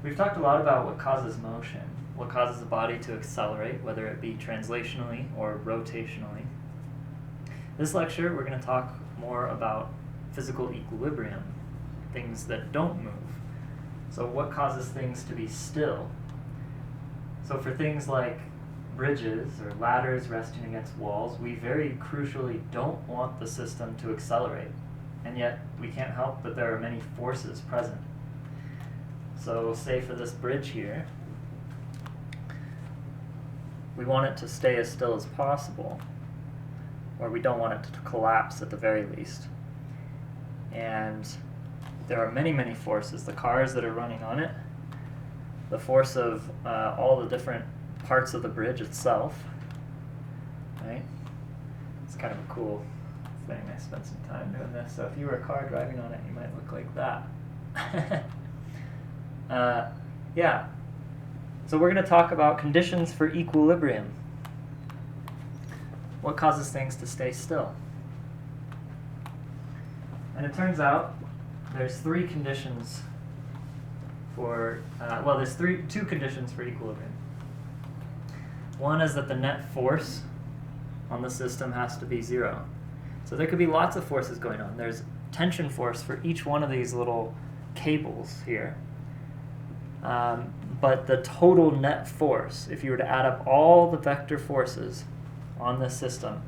We've talked a lot about what causes motion, what causes a body to accelerate, whether it be translationally or rotationally. This lecture, we're going to talk more about physical equilibrium, things that don't move. So what causes things to be still? So for things like bridges or ladders resting against walls, we very crucially don't want the system to accelerate. And yet we can't help but there are many forces present. So say for this bridge here, we want it to stay as still as possible, or we don't want it to collapse at the very least. And there are many, many forces. The cars that are running on it, the force of all the different parts of the bridge itself, right? It's kind of a cool thing. I spent some time doing this. So if you were a car driving on it, you might look like that. Yeah. So we're going to talk about conditions for equilibrium. What causes things to stay still? And it turns out there's three conditions for, there's two conditions for equilibrium. One is that the net force on the system has to be zero. So there could be lots of forces going on. There's tension force for each one of these little cables here. But the total net force, if you were to add up all the vector forces on this system,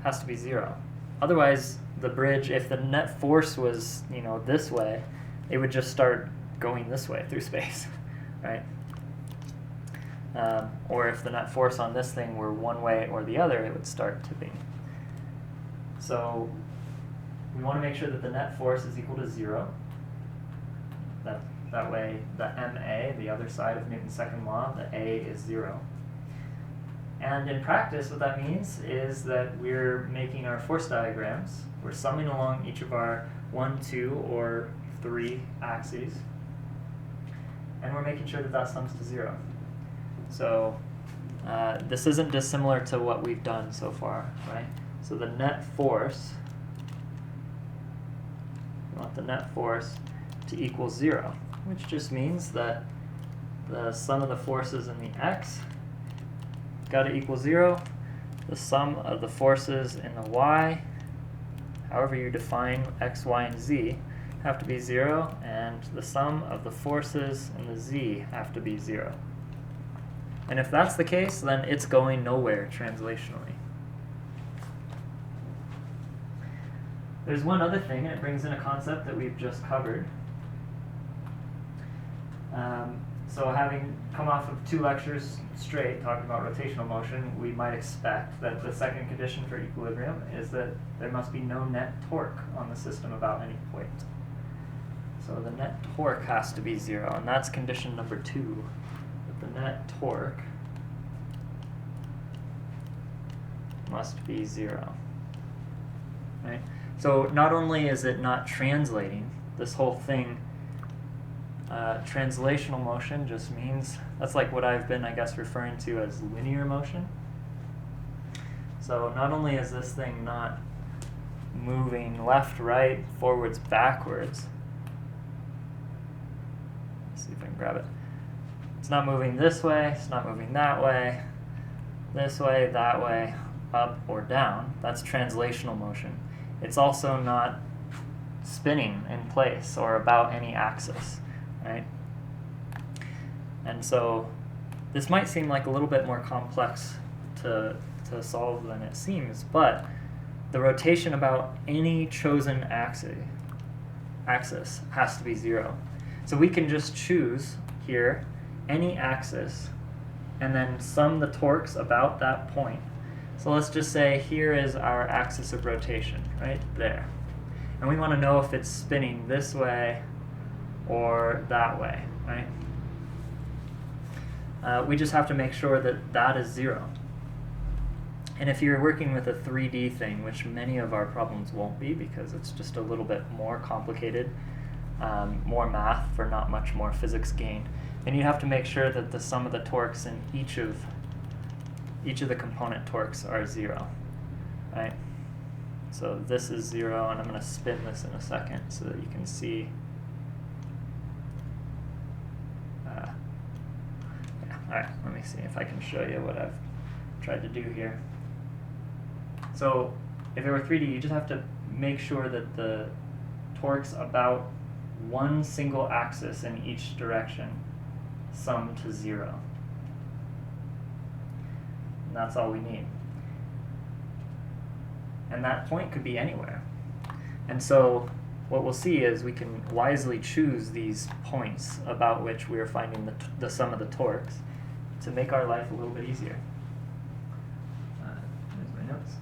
has to be zero. Otherwise, the bridge, if the net force was, this way, it would just start going this way through space, right? Or if the net force on this thing were one way or the other, it would start tipping. So we want to make sure that the net force is equal to zero. That way, the ma, the other side of Newton's second law, the a is zero. And in practice, what that means is that we're making our force diagrams. We're summing along each of our 1, 2, or 3 axes. And we're making sure that that sums to zero. So this isn't dissimilar to what we've done so far, right? So the net force, we want the net force to equal zero, which just means that the sum of the forces in the x got to equal zero. The sum of the forces in the y, however you define x, y, and z, have to be zero, and the sum of the forces in the z have to be zero. And if that's the case, then it's going nowhere translationally. There's one other thing, and it brings in a concept that we've just covered. So having come off of 2 lectures straight talking about rotational motion, we might expect that the second condition for equilibrium is that there must be no net torque on the system about any point. So the net torque has to be zero, and that's condition number 2. That the net torque must be zero. Right? So not only is it not translating, this whole thing, translational motion just means, that's like what I've been, I guess, referring to as linear motion. So not only is this thing not moving left, right, forwards, backwards, let's see if I can grab it. It's not moving this way, it's not moving that way, this way, that way, up or down. That's translational motion. It's also not spinning in place or about any axis, right? And so this might seem like a little bit more complex to solve than it seems, but the rotation about any chosen axis has to be zero. So we can just choose here any axis and then sum the torques about that point. So let's just say here is our axis of rotation, right there. And we want to know if it's spinning this way or that way, right? We just have to make sure that that is zero. And if you're working with a 3D thing, which many of our problems won't be because it's just a little bit more complicated, more math for not much more physics gained, then you have to make sure that the sum of the torques in each of the component torques are zero, right? So this is zero, and I'm going to spin this in a second so that you can see Alright, let me see if I can show you what I've tried to do here. So if it were 3D, you just have to make sure that the torque's about one single axis in each direction sum to 0. And that's all we need. And that point could be anywhere. And so what we'll see is we can wisely choose these points about which we are finding the sum of the torques to make our life a little bit easier. Here's my notes.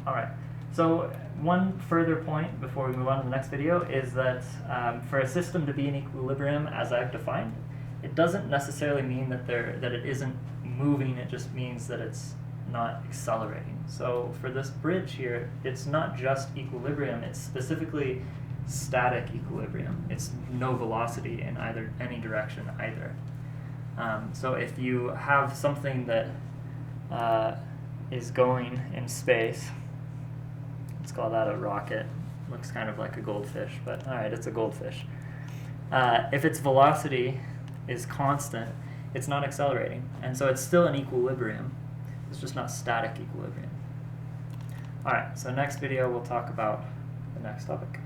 All right, so one further point before we move on to the next video is that for a system to be in equilibrium as I've defined, it doesn't necessarily mean that it isn't moving, it just means that it's not accelerating. So for this bridge here, it's not just equilibrium, it's specifically static equilibrium. It's no velocity in any direction either. So if you have something that is going in space, let's call that a rocket. Looks kind of like a goldfish, but all right, it's a goldfish. If its velocity is constant, it's not accelerating, and so it's still in equilibrium. It's just not static equilibrium. All right, so next video we'll talk about the next topic.